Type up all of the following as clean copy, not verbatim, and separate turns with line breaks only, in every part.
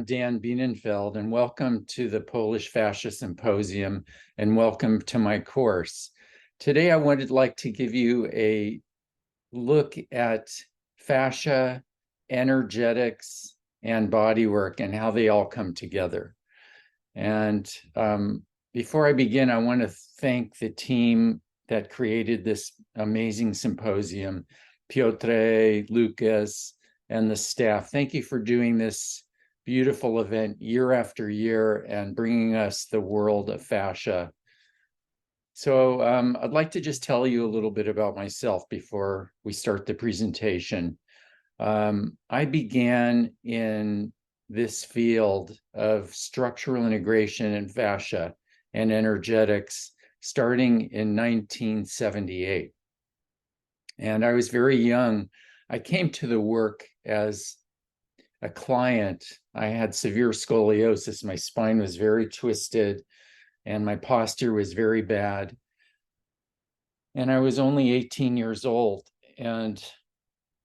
Dan Bienenfeld, and welcome to the Polish Fascia Symposium, and welcome to my course. Today, I would like to give you a look at fascia, energetics, and bodywork, and how they all come together. And before I begin, I want to thank the team that created this amazing symposium, Piotr, Lucas, and the staff. Thank you for doing this beautiful event year after year and bringing us the world of fascia. So I'd like to just tell you a little bit about myself before we start the presentation. I began in this field of structural integration and fascia and energetics starting in 1978. And I was very young. I came to the work as a client. I had severe scoliosis. My spine was very twisted and my posture was very bad. And I was only 18 years old. And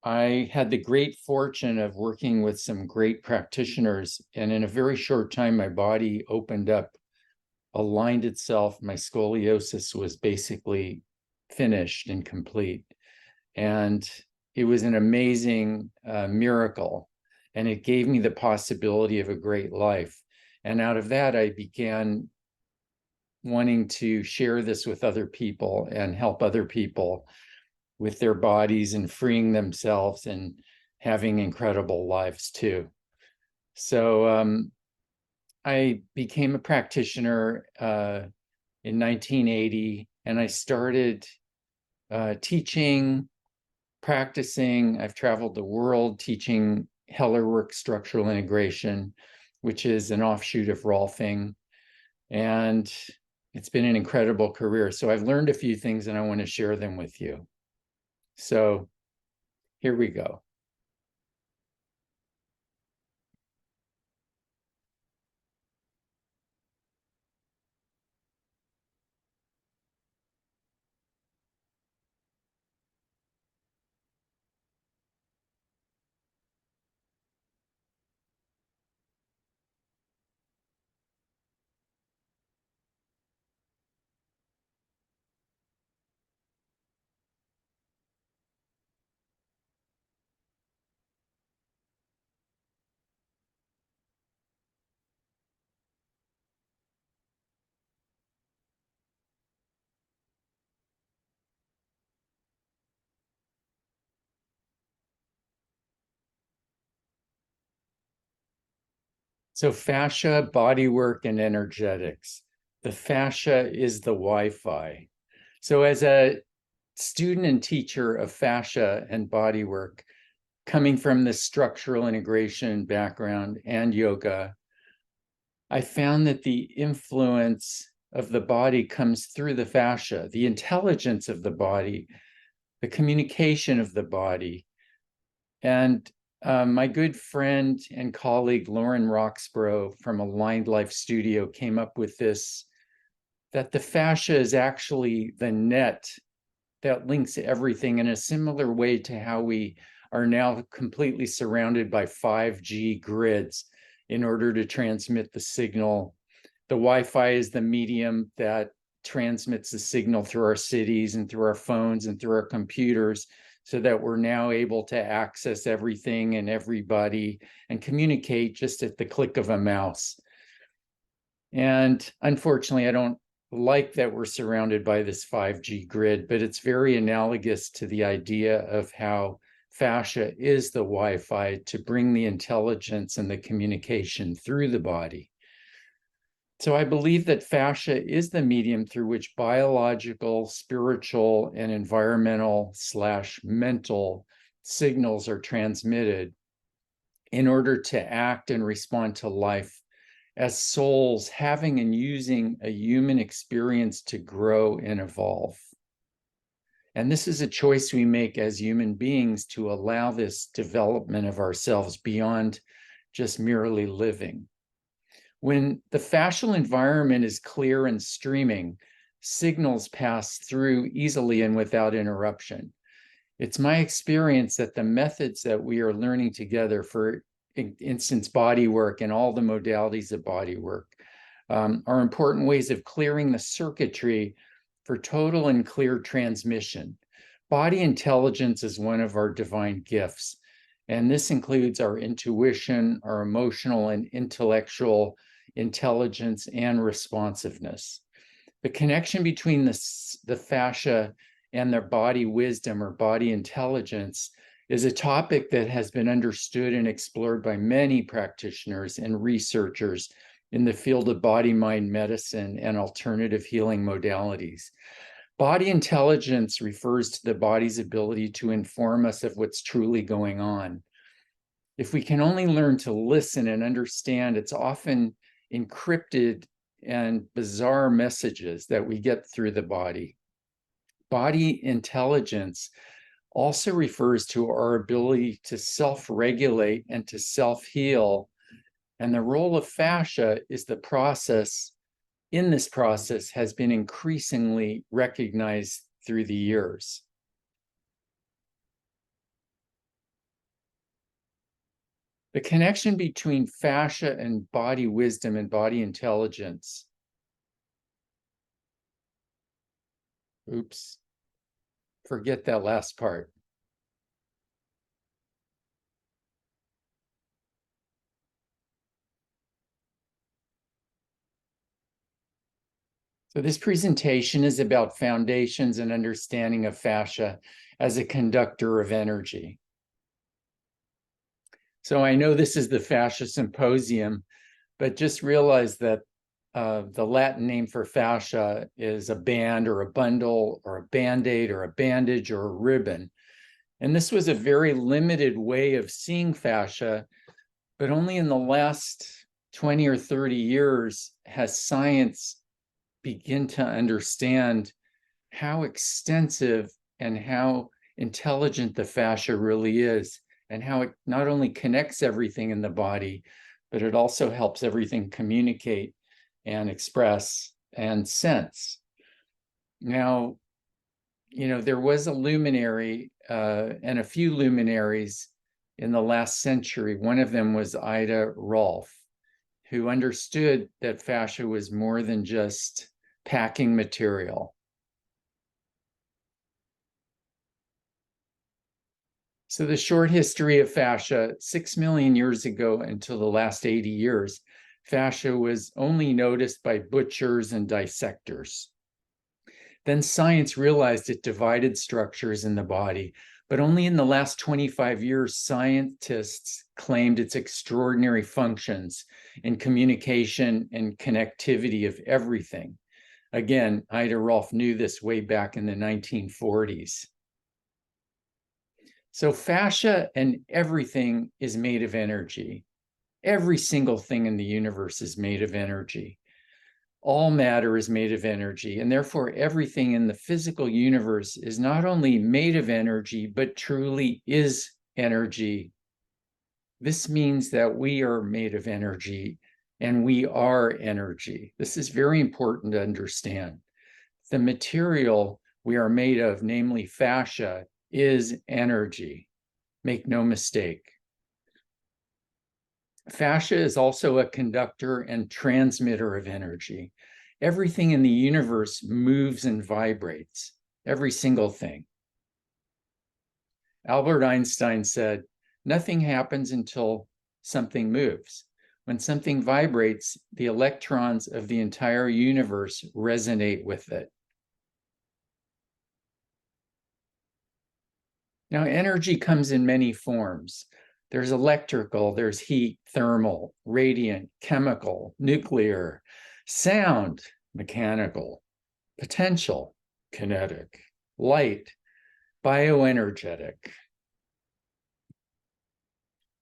I had the great fortune of working with some great practitioners. And in a very short time, my body opened up, aligned itself. My scoliosis was basically finished and complete. And it was an amazing miracle, and it gave me the possibility of a great life. And out of that, I began wanting to share this with other people and help other people with their bodies and freeing themselves and having incredible lives too. So I became a practitioner in 1980, and I started teaching, practicing. I've traveled the world teaching Hellerwork structural integration, which is an offshoot of Rolfing. And it's been an incredible career. So I've learned a few things and I want to share them with you. So here we go. So fascia, bodywork, and energetics. The fascia is the Wi-Fi. So as a student and teacher of fascia and bodywork, coming from the structural integration background and yoga, I found that the influence of the body comes through the fascia, the intelligence of the body, the communication of the body. And my good friend and colleague, Lauren Roxborough from Aligned Life Studio, came up with this, that the fascia is actually the net that links everything in a similar way to how we are now completely surrounded by 5G grids in order to transmit the signal. The Wi-Fi is the medium that transmits the signal through our cities and through our phones and through our computers, so that we're now able to access everything and everybody and communicate just at the click of a mouse. And unfortunately, I don't like that we're surrounded by this 5G grid, but it's very analogous to the idea of how fascia is the Wi-Fi to bring the intelligence and the communication through the body. So I believe that fascia is the medium through which biological, spiritual, and environmental/mental signals are transmitted in order to act and respond to life as souls having and using a human experience to grow and evolve. And this is a choice we make as human beings to allow this development of ourselves beyond just merely living. When the fascial environment is clear and streaming, signals pass through easily and without interruption. It's my experience that the methods that we are learning together for instance, bodywork and all the modalities of bodywork, are important ways of clearing the circuitry for total and clear transmission. Body intelligence is one of our divine gifts, and this includes our intuition, our emotional and intellectual intelligence, and responsiveness. The connection between the fascia and their body wisdom or body intelligence is a topic that has been understood and explored by many practitioners and researchers in the field of body-mind medicine and alternative healing modalities. Body intelligence refers to the body's ability to inform us of what's truly going on. If we can only learn to listen and understand its often encrypted and bizarre messages that we get through the body. Body intelligence also refers to our ability to self-regulate and to self-heal. And the role of fascia is the process, in this process, has been increasingly recognized through the years. The connection between fascia and body wisdom and body intelligence. Oops, forget that last part. So this presentation is about foundations and understanding of fascia as a conductor of energy. So I know this is the Fascia Symposium, but just realize that the Latin name for fascia is a band or a bundle or a band-aid or a bandage or a ribbon. And this was a very limited way of seeing fascia, but only in the last 20 or 30 years has science begin to understand how extensive and how intelligent the fascia really is, and how it not only connects everything in the body, but it also helps everything communicate and express and sense. Now, you know, there was a luminary and a few luminaries in the last century. One of them was Ida Rolf, who understood that fascia was more than just packing material. So the short history of fascia, 6 million years ago until the last 80 years, fascia was only noticed by butchers and dissectors. Then science realized it divided structures in the body, but only in the last 25 years, scientists claimed its extraordinary functions in communication and connectivity of everything. Again, Ida Rolf knew this way back in the 1940s. So fascia and everything is made of energy. Every single thing in the universe is made of energy. All matter is made of energy, and therefore everything in the physical universe is not only made of energy, but truly is energy. This means that we are made of energy, and we are energy. This is very important to understand. The material we are made of, namely fascia, is energy. Make no mistake. Fascia is also a conductor and transmitter of energy. Everything in the universe moves and vibrates, every single thing. Albert Einstein said, nothing happens until something moves. When something vibrates, the electrons of the entire universe resonate with it. Now, energy comes in many forms. There's electrical, there's heat, thermal, radiant, chemical, nuclear, sound, mechanical, potential, kinetic, light, bioenergetic.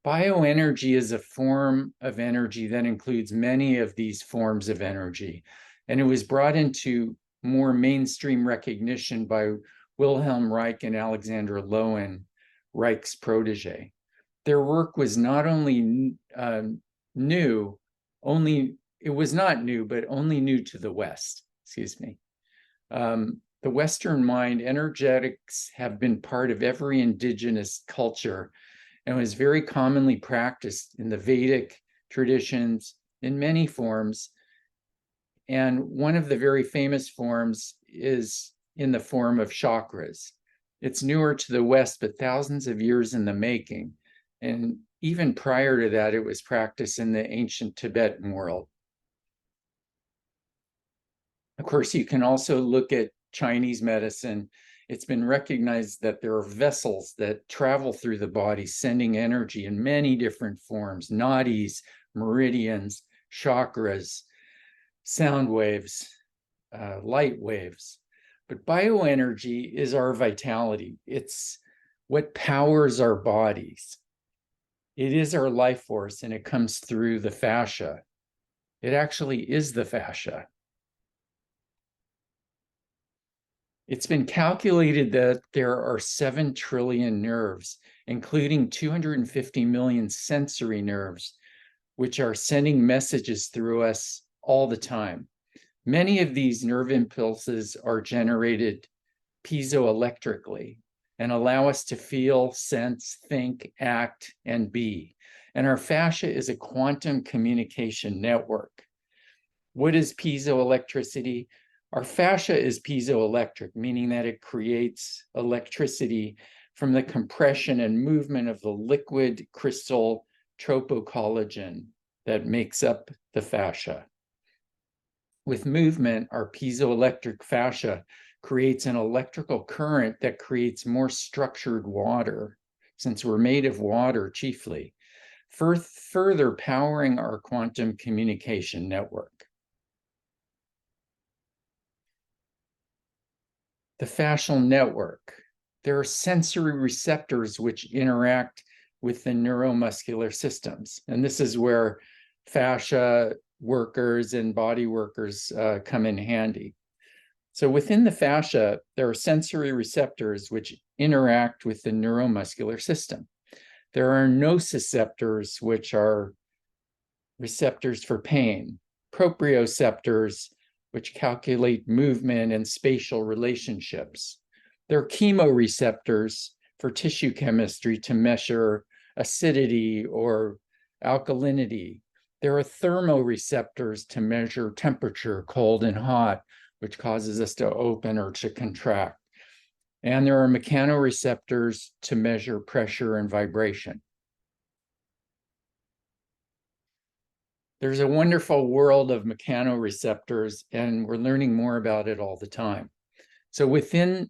Bioenergy is a form of energy that includes many of these forms of energy, and it was brought into more mainstream recognition by Wilhelm Reich and Alexander Lowen, Reich's protege. Their work was not only new, it was not new, but only new to the West, excuse me. The Western mind, energetics have been part of every indigenous culture, and was very commonly practiced in the Vedic traditions in many forms. And one of the very famous forms is in the form of chakras. It's newer to the West, but thousands of years in the making. And even prior to that, it was practiced in the ancient Tibetan world. Of course, you can also look at Chinese medicine. It's been recognized that there are vessels that travel through the body, sending energy in many different forms: nadis, meridians, chakras, sound waves, light waves. But bioenergy is our vitality. It's what powers our bodies. It is our life force, and it comes through the fascia. It actually is the fascia. It's been calculated that there are 7 trillion nerves, including 250 million sensory nerves, which are sending messages through us all the time. Many of these nerve impulses are generated piezoelectrically and allow us to feel, sense, think, act, and be. And our fascia is a quantum communication network. What is piezoelectricity? Our fascia is piezoelectric, meaning that it creates electricity from the compression and movement of the liquid crystal tropocollagen that makes up the fascia. With movement, our piezoelectric fascia creates an electrical current that creates more structured water, since we're made of water chiefly, further powering our quantum communication network. The fascial network. There are sensory receptors which interact with the neuromuscular systems. And this is where fascia workers and body workers come in handy. So within the fascia, there are sensory receptors which interact with the neuromuscular system. There are nociceptors, which are receptors for pain, proprioceptors, which calculate movement and spatial relationships. There are chemoreceptors for tissue chemistry to measure acidity or alkalinity. There are thermoreceptors to measure temperature, cold and hot, which causes us to open or to contract. And there are mechanoreceptors to measure pressure and vibration. There's a wonderful world of mechanoreceptors, and we're learning more about it all the time. So within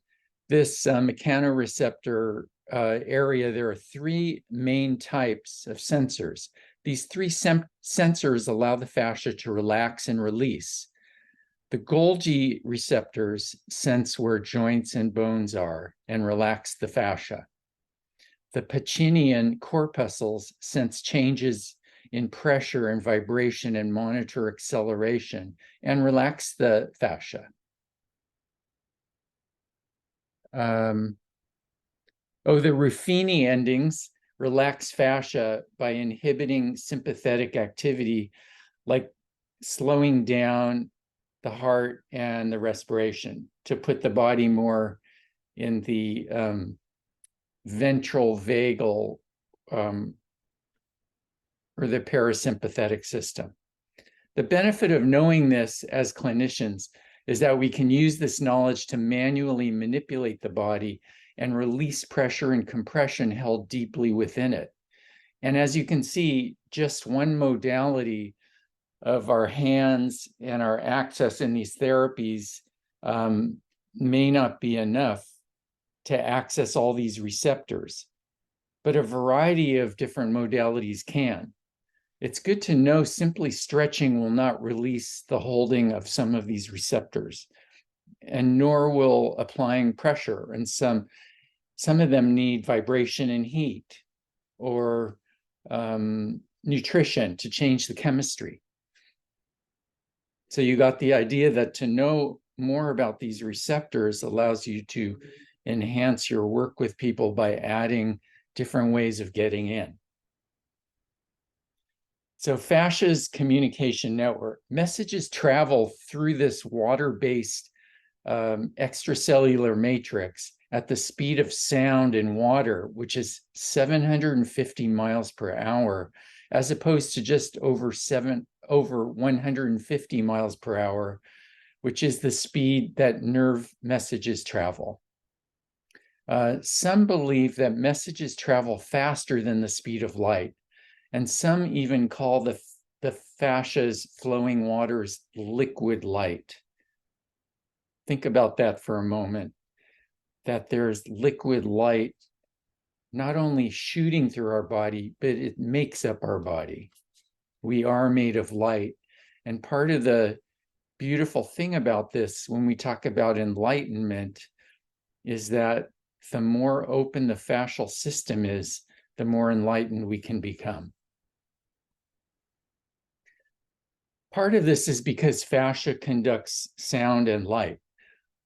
this mechanoreceptor area, there are 3 main types of sensors. These 3 sensors allow the fascia to relax and release. The Golgi receptors sense where joints and bones are and relax the fascia. The Pacinian corpuscles sense changes in pressure and vibration and monitor acceleration and relax the fascia. The Ruffini endings relax fascia by inhibiting sympathetic activity, like slowing down the heart and the respiration to put the body more in the ventral vagal or the parasympathetic system. The benefit of knowing this as clinicians is that we can use this knowledge to manually manipulate the body and release pressure and compression held deeply within it. And as you can see, just one modality of our hands and our access in these therapies may not be enough to access all these receptors, but a variety of different modalities can. It's good to know simply stretching will not release the holding of some of these receptors, and nor will applying pressure. And some of them need vibration and heat or nutrition to change the chemistry. So you got the idea that to know more about these receptors allows you to enhance your work with people by adding different ways of getting in. So fascia's communication network. Messages travel through this water-based extracellular matrix at the speed of sound in water, which is 750 miles per hour, as opposed to just over 150 miles per hour, which is the speed that nerve messages travel. Some believe that messages travel faster than the speed of light, and some even call the fascia's flowing waters liquid light. Think about that for a moment, that there's liquid light not only shooting through our body, but it makes up our body. We are made of light. And part of the beautiful thing about this, when we talk about enlightenment, is that the more open the fascial system is, the more enlightened we can become. Part of this is because fascia conducts sound and light.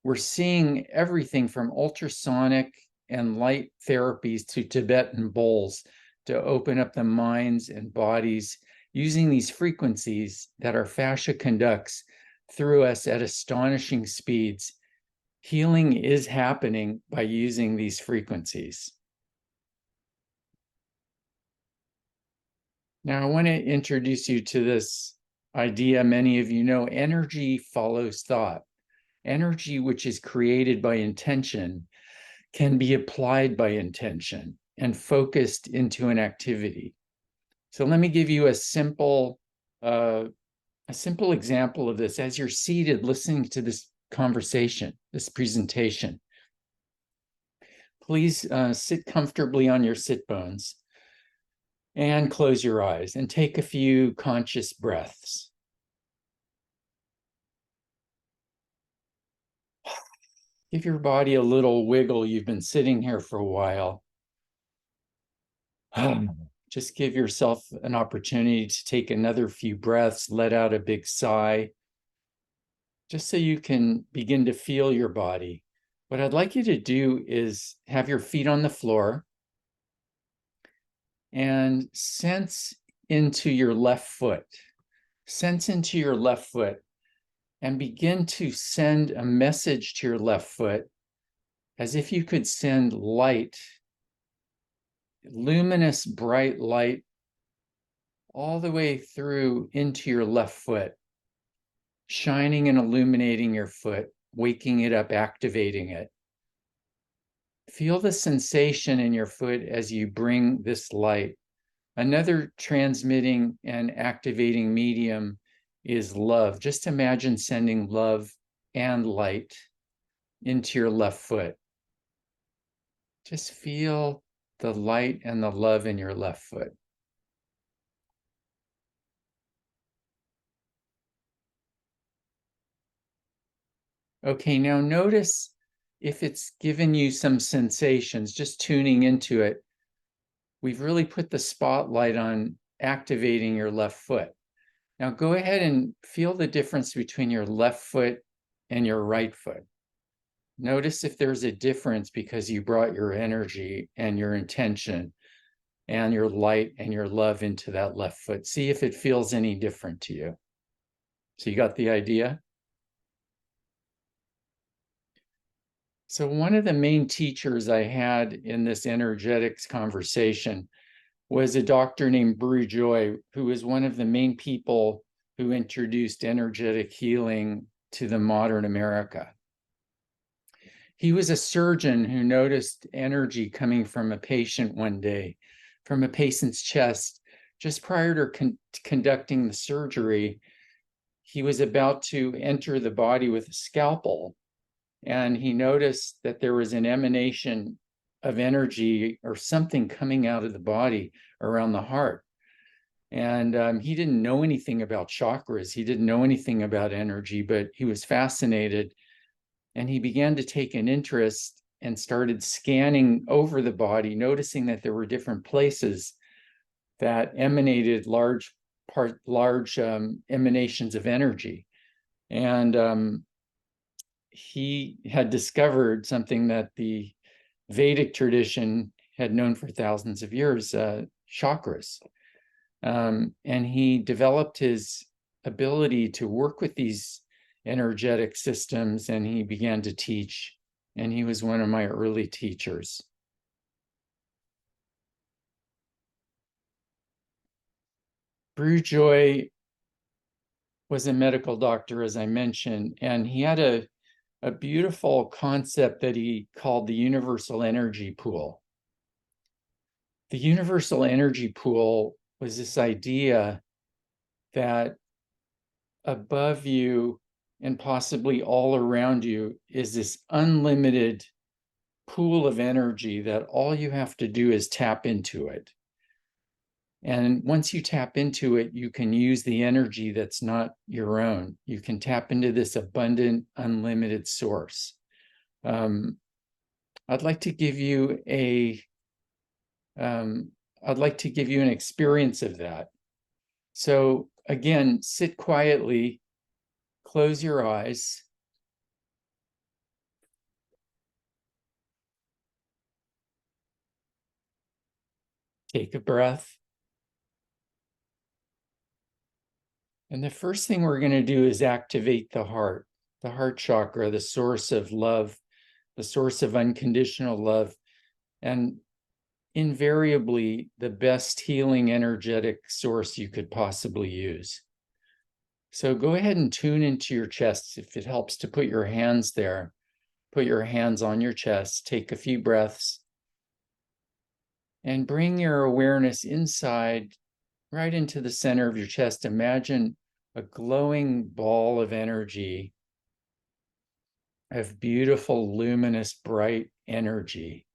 We're seeing everything from ultrasonic and light therapies to Tibetan bowls to open up the minds and bodies using these frequencies that our fascia conducts through us at astonishing speeds. Healing is happening by using these frequencies. Now, I want to introduce you to this idea many of you know: energy follows thought. Energy, which is created by intention, can be applied by intention and focused into an activity. So let me give you a simple example of this. As you're seated listening to this conversation, this presentation, please sit comfortably on your sit bones and close your eyes and take a few conscious breaths. Give your body a little wiggle. You've been sitting here for a while. Just give yourself an opportunity to take another few breaths, let out a big sigh, just so you can begin to feel your body. What I'd like you to do is have your feet on the floor and sense into your left foot. Sense into your left foot and begin to send a message to your left foot as if you could send light, luminous, bright light, all the way through into your left foot, shining and illuminating your foot, waking it up, activating it. Feel the sensation in your foot as you bring this light. Another transmitting and activating medium is love. Just imagine sending love and light into your left foot. Just feel the light and the love in your left foot. Okay, now notice if it's given you some sensations, just tuning into it. We've really put the spotlight on activating your left foot. Now go ahead and feel the difference between your left foot and your right foot. Notice if there's a difference because you brought your energy and your intention and your light and your love into that left foot. See if it feels any different to you. So you got the idea? So one of the main teachers I had in this energetics conversation was a doctor named Brew Joy, who was one of the main people who introduced energetic healing to the modern America. He was a surgeon who noticed energy coming from a patient one day, from a patient's chest. Just prior to conducting the surgery, he was about to enter the body with a scalpel, and he noticed that there was an emanation of energy or something coming out of the body around the heart. And he didn't know anything about chakras. He didn't know anything about energy, but he was fascinated. And he began to take an interest and started scanning over the body, noticing that there were different places that emanated large emanations of energy. And he had discovered something that the Vedic tradition had known for thousands of years, chakras. And he developed his ability to work with these energetic systems, and he began to teach, and he was one of my early teachers. Brewjoy was a medical doctor, as I mentioned, and he had a beautiful concept that he called the universal energy pool. The universal energy pool was this idea that above you and possibly all around you is this unlimited pool of energy that all you have to do is tap into it. And once you tap into it, you can use the energy that's not your own. You can tap into this abundant, unlimited source. I'd like to give you an experience of that. So again, sit quietly, close your eyes. Take a breath. And the first thing we're going to do is activate the heart chakra, the source of love, the source of unconditional love, and invariably the best healing energetic source you could possibly use. So go ahead and tune into your chest. If it helps to put your hands there, put your hands on your chest, take a few breaths, and bring your awareness inside, right into the center of your chest. Imagine a glowing ball of energy, of beautiful, luminous, bright energy.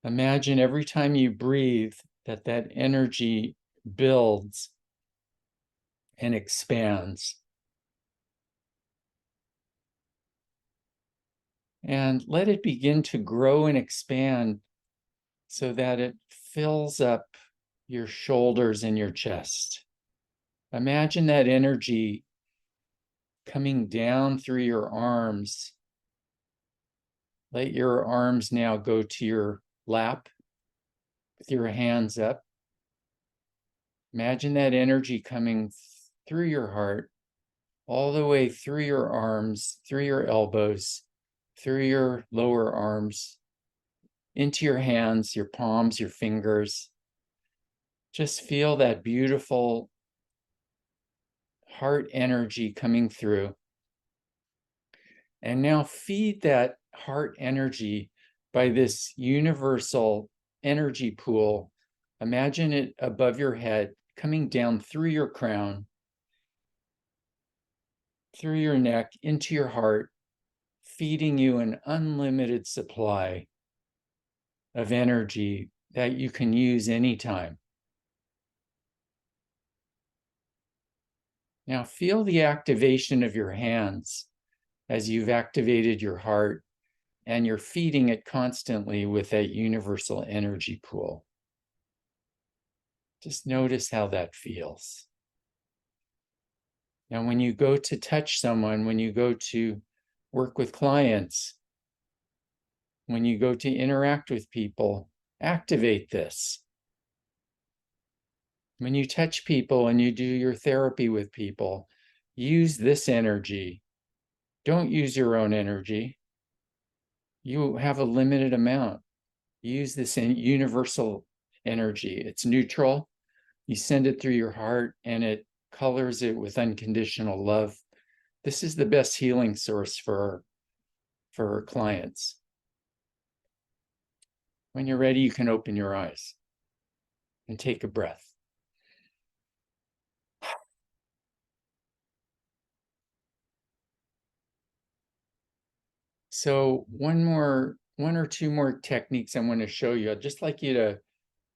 Imagine every time you breathe that that energy builds and expands. And let it begin to grow and expand so that it fills up your shoulders and your chest. Imagine that energy coming down through your arms. Let your arms now go to your lap with your hands up. Imagine that energy coming through your heart, all the way through your arms, through your elbows, through your lower arms, into your hands, your palms, your fingers. Just feel that beautiful heart energy coming through. And now feed that heart energy by this universal energy pool. Imagine it above your head, coming down through your crown, through your neck, into your heart, feeding you an unlimited supply of energy that you can use anytime. Now feel the activation of your hands as you've activated your heart, and you're feeding it constantly with that universal energy pool. Just notice how that feels. Now, when you go to touch someone, when you go to work with clients, when you go to interact with people, activate this. When you touch people and you do your therapy with people, use this energy. Don't use your own energy. You have a limited amount. Use this universal energy. It's neutral. You send it through your heart and it colors it with unconditional love. This is the best healing source for our clients. When you're ready, you can open your eyes and take a breath. So one or two more techniques I want to show you. I'd just like you to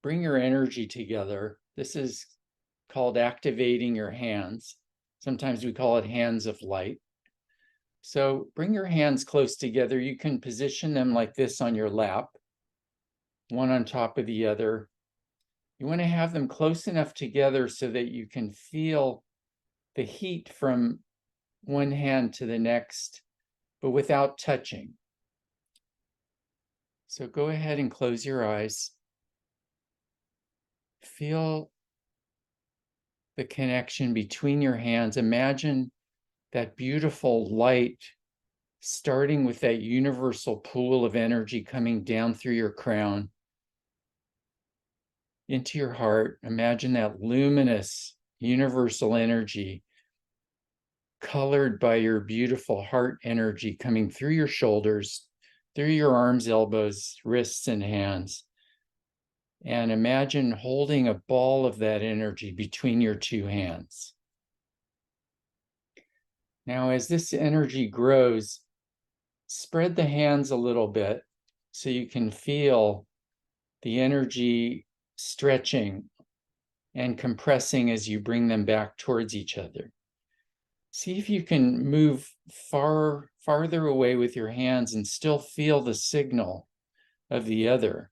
bring your energy together. This is called activating your hands. Sometimes we call it hands of light. So bring your hands close together. You can position them like this on your lap, one on top of the other. You want to have them close enough together so that you can feel the heat from one hand to the next, but without touching. So go ahead and close your eyes. Feel the connection between your hands. Imagine that beautiful light, starting with that universal pool of energy coming down through your crown into your heart. Imagine that luminous universal energy colored by your beautiful heart energy coming through your shoulders, through your arms, elbows, wrists, and hands. And imagine holding a ball of that energy between your two hands. Now, as this energy grows, spread the hands a little bit so you can feel the energy stretching and compressing as you bring them back towards each other. See if you can move farther away with your hands and still feel the signal of the other.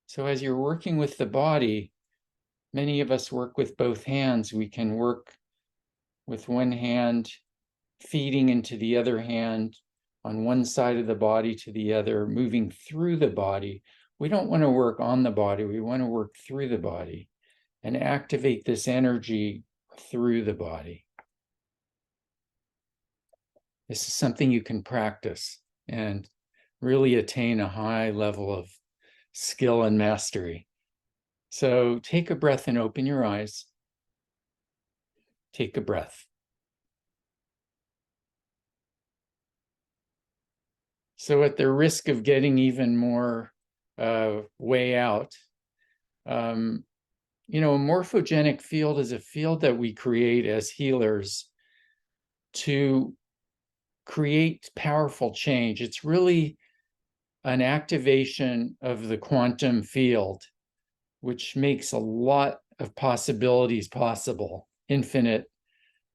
So as you're working with the body, many of us work with both hands. We can work with one hand feeding into the other hand on one side of the body to the other, moving through the body. We don't want to work on the body. We want to work through the body and activate this energy through the body. This is something you can practice and really attain a high level of skill and mastery. So take a breath and open your eyes. Take a breath. So at the risk of getting even more way out, a morphogenic field is a field that we create as healers to create powerful change. It's really an activation of the quantum field, which makes a lot of possibilities possible, infinite.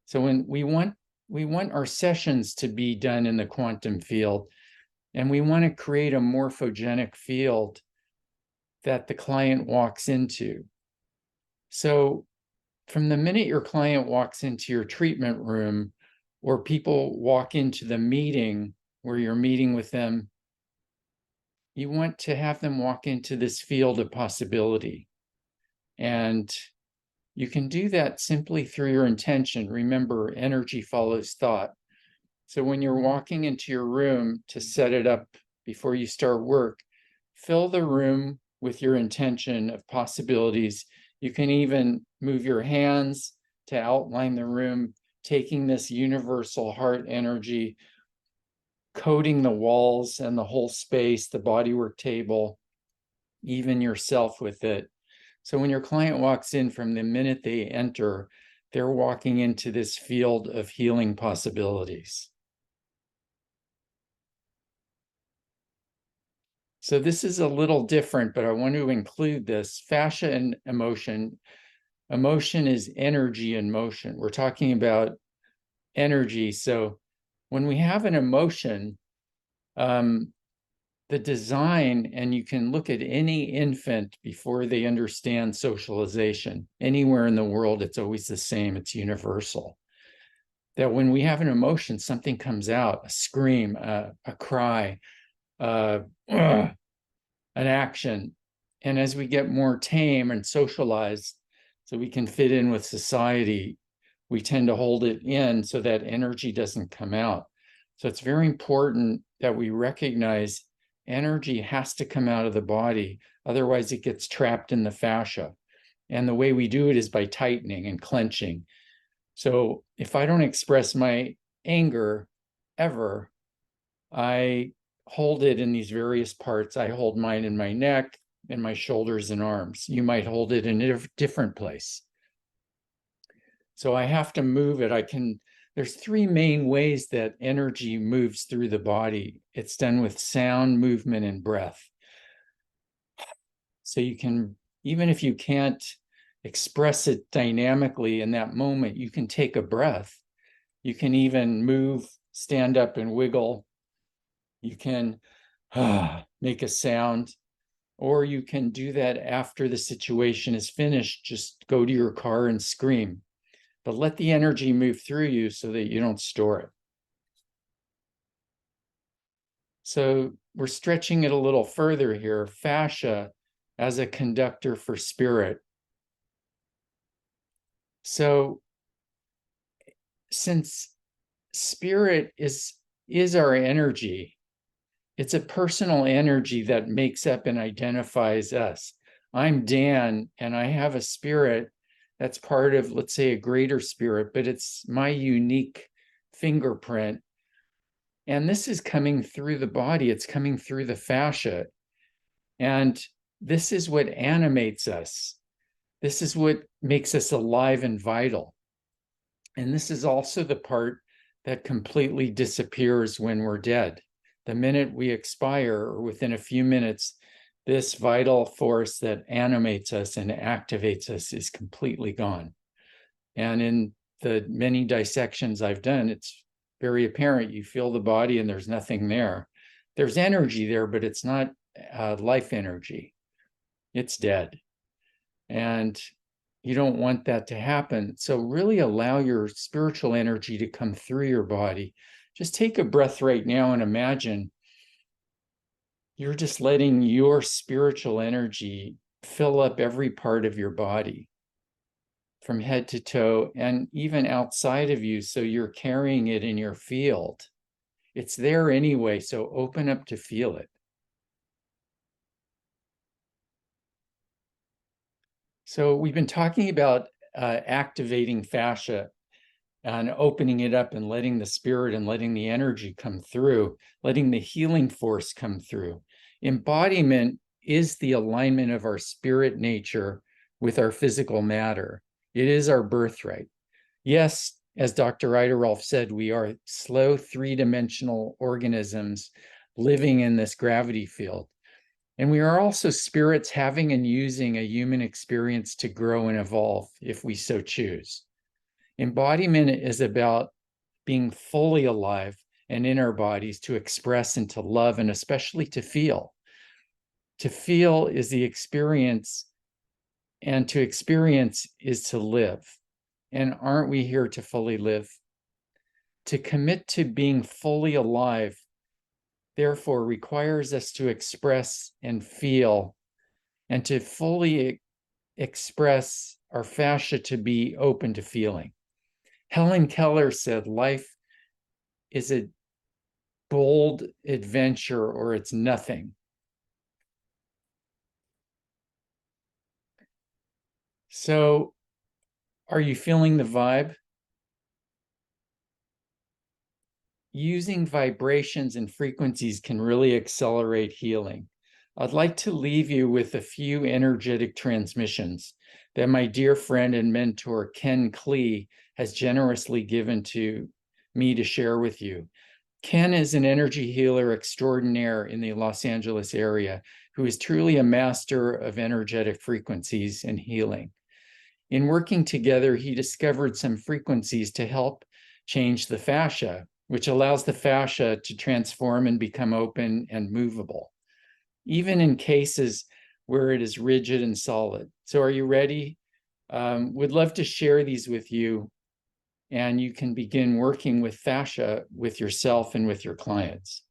So when we want our sessions to be done in the quantum field, and we want to create a morphogenic field that the client walks into. So from the minute your client walks into your treatment room, or people walk into the meeting where you're meeting with them, you want to have them walk into this field of possibility. And you can do that simply through your intention. Remember, energy follows thought. So when you're walking into your room to set it up before you start work, fill the room with your intention of possibilities. You can even move your hands to outline the room, taking this universal heart energy, coating the walls and the whole space, the bodywork table, even yourself with it. So when your client walks in, from the minute they enter, they're walking into this field of healing possibilities. So this is a little different, but I want to include this. Fascia and emotion. Emotion is energy in motion. We're talking about energy. So when we have an emotion, the design, and you can look at any infant before they understand socialization, anywhere in the world, it's always the same, it's universal. That when we have an emotion, something comes out, a scream, a cry, an action. And as we get more tame and socialized, so we can fit in with society, we tend to hold it in so that energy doesn't come out. So it's very important that we recognize energy has to come out of the body, otherwise it gets trapped in the fascia. And the way we do it is by tightening and clenching. So if I don't express my anger ever, I hold it in these various parts. I hold mine in my neck, in my shoulders and arms. You might hold it in a different place. So I have to move it. There's three main ways that energy moves through the body. It's done with sound, movement, and breath. So you can, even if you can't express it dynamically in that moment, you can take a breath. You can even move, stand up and wiggle. You can make a sound, or you can do that after the situation is finished. Just go to your car and scream. But let the energy move through you so that you don't store it. So we're stretching it a little further here. Fascia as a conductor for spirit. So since spirit is our energy. It's a personal energy that makes up and identifies us. I'm Dan, and I have a spirit that's part of, let's say, a greater spirit, but it's my unique fingerprint. And this is coming through the body. It's coming through the fascia. And this is what animates us. This is what makes us alive and vital. And this is also the part that completely disappears when we're dead. The minute we expire, or within a few minutes, this vital force that animates us and activates us is completely gone. And in the many dissections I've done, it's very apparent. You feel the body and there's nothing there. There's energy there, but it's not life energy. It's dead. And you don't want that to happen. So really allow your spiritual energy to come through your body. Just take a breath right now and imagine you're just letting your spiritual energy fill up every part of your body from head to toe and even outside of you. So you're carrying it in your field. It's there anyway, so open up to feel it. So we've been talking about activating fascia and opening it up and letting the spirit and letting the energy come through, letting the healing force come through. Embodiment is the alignment of our spirit nature with our physical matter. It is our birthright. Yes, as Dr. Eiderolf said, we are slow three-dimensional organisms living in this gravity field. And we are also spirits having and using a human experience to grow and evolve if we so choose. Embodiment is about being fully alive and in our bodies to express and to love and especially to feel. To feel is the experience, and to experience is to live. And aren't we here to fully live? To commit to being fully alive therefore requires us to express and feel, and to fully express our fascia to be open to feeling. Helen Keller said, life is a bold adventure or it's nothing. So, are you feeling the vibe? Using vibrations and frequencies can really accelerate healing. I'd like to leave you with a few energetic transmissions that my dear friend and mentor, Ken Klee, has generously given to me to share with you. Ken is an energy healer extraordinaire in the Los Angeles area who is truly a master of energetic frequencies and healing. In working together, he discovered some frequencies to help change the fascia, which allows the fascia to transform and become open and movable, even in cases where it is rigid and solid. So are you ready? Would love to share these with you, and you can begin working with fascia with yourself and with your clients.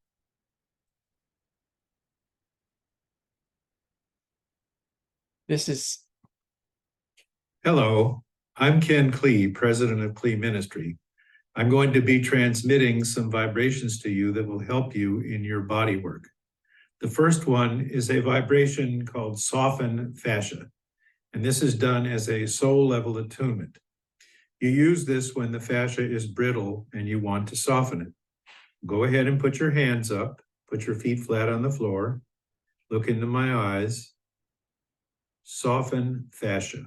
This is...
Hello, I'm Ken Klee, president of Klee Ministry. I'm going to be transmitting some vibrations to you that will help you in your body work. The first one is a vibration called soften fascia, and this is done as a soul level attunement. You use this when the fascia is brittle and you want to soften it. Go ahead and put your hands up, put your feet flat on the floor, look into my eyes, soften fascia.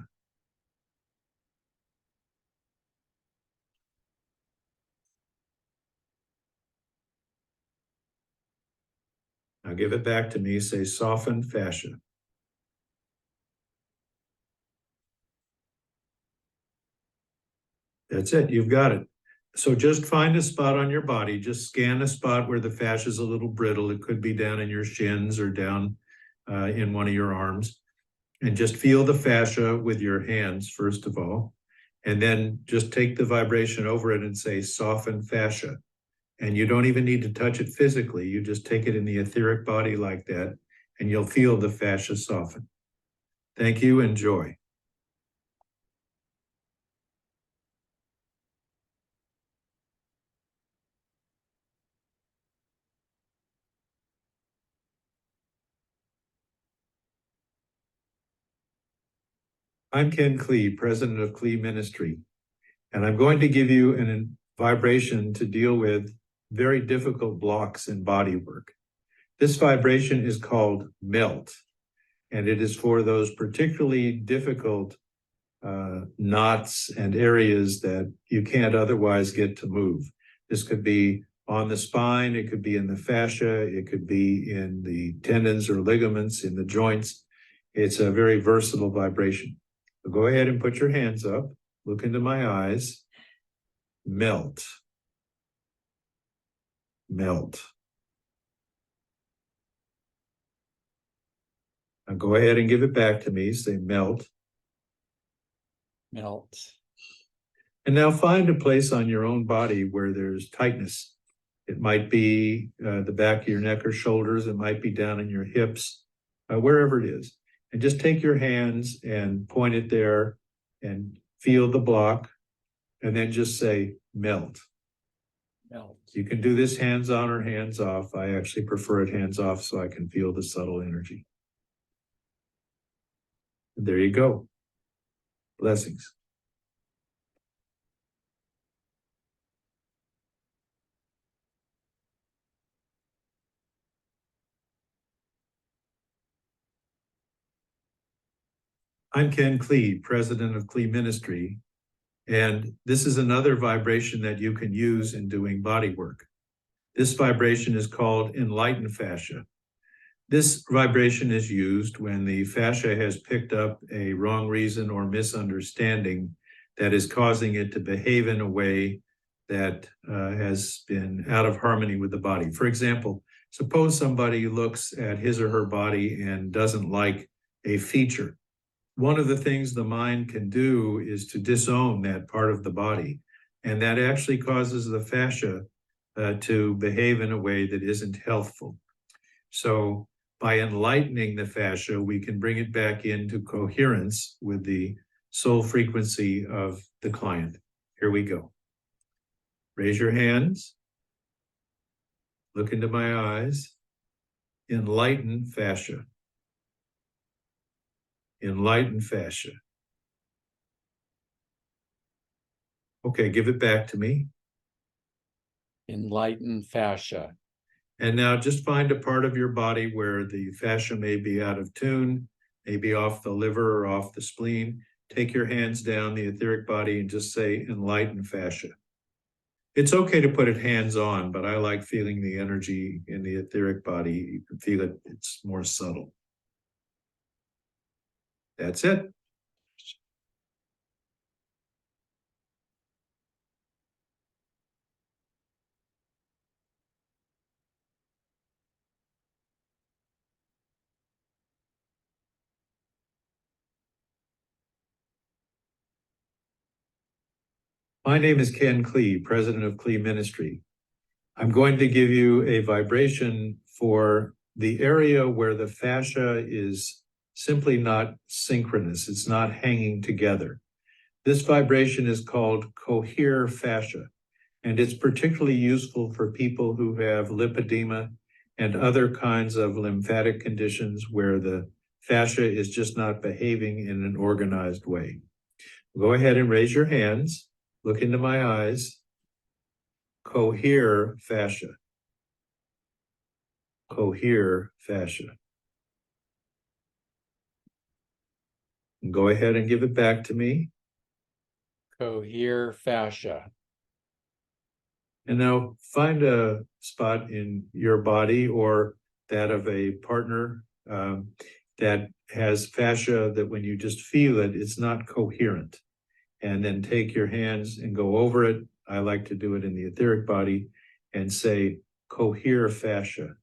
Now give it back to me, say soften fascia. That's it, you've got it. So just find a spot on your body, just scan a spot where the fascia is a little brittle. It could be down in your shins or down in one of your arms. And just feel the fascia with your hands, first of all. And then just take the vibration over it and say soften fascia. And you don't even need to touch it physically. You just take it in the etheric body like that, and you'll feel the fascia soften. Thank you, enjoy. I'm Ken Klee, president of Klee Ministry, and I'm going to give you a vibration to deal with very difficult blocks in body work. This vibration is called melt, and it is for those particularly difficult knots and areas that you can't otherwise get to move. This could be on the spine, it could be in the fascia, it could be in the tendons or ligaments, in the joints. It's a very versatile vibration. So go ahead and put your hands up, look into my eyes, melt, melt. Now go ahead and give it back to me, say melt.
Melt.
And now find a place on your own body where there's tightness. It might be the back of your neck or shoulders, it might be down in your hips, wherever it is. And just take your hands and point it there and feel the block, and then just say melt.
Melt.
You can do this hands on or hands off. I actually prefer it hands off so I can feel the subtle energy. And there you go. Blessings. I'm Ken Klee, president of Klee Ministry, and this is another vibration that you can use in doing body work. This vibration is called enlightened fascia. This vibration is used when the fascia has picked up a wrong reason or misunderstanding that is causing it to behave in a way that has been out of harmony with the body. For example, suppose somebody looks at his or her body and doesn't like a feature. One of the things the mind can do is to disown that part of the body, and that actually causes the fascia to behave in a way that isn't healthful. So by enlightening the fascia, we can bring it back into coherence with the soul frequency of the client. Here we go. Raise your hands. Look into my eyes. Enlighten fascia. Enlighten fascia. Okay, give it back to me.
Enlighten fascia.
And now just find a part of your body where the fascia may be out of tune, maybe off the liver or off the spleen. Take your hands down the etheric body and just say enlighten fascia. It's okay to put it hands on, but I like feeling the energy in the etheric body. You can feel it, it's more subtle. That's it. My name is Ken Klee, president of Klee Ministry. I'm going to give you a vibration for the area where the fascia is simply not synchronous. It's not hanging together. This vibration is called cohere fascia, and it's particularly useful for people who have lipedema and other kinds of lymphatic conditions where the fascia is just not behaving in an organized way. Go ahead and raise your hands. Look into my eyes. Cohere fascia. Cohere fascia. And go ahead and give it back to me.
Cohere fascia.
And now find a spot in your body or that of a partner that has fascia that when you just feel it, it's not coherent. And then take your hands and go over it. I like to do it in the etheric body and say cohere fascia.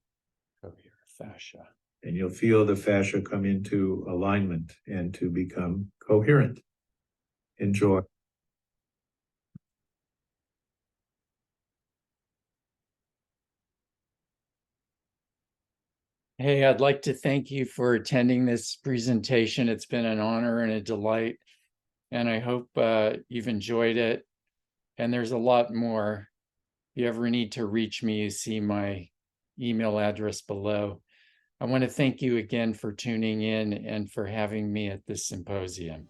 Cohere fascia.
And you'll feel the fascia come into alignment and to become coherent. Enjoy.
Hey, I'd like to thank you for attending this presentation. It's been an honor and a delight, and I hope you've enjoyed it. And there's a lot more. If you ever need to reach me, you see my email address below. I want to thank you again for tuning in and for having me at this symposium.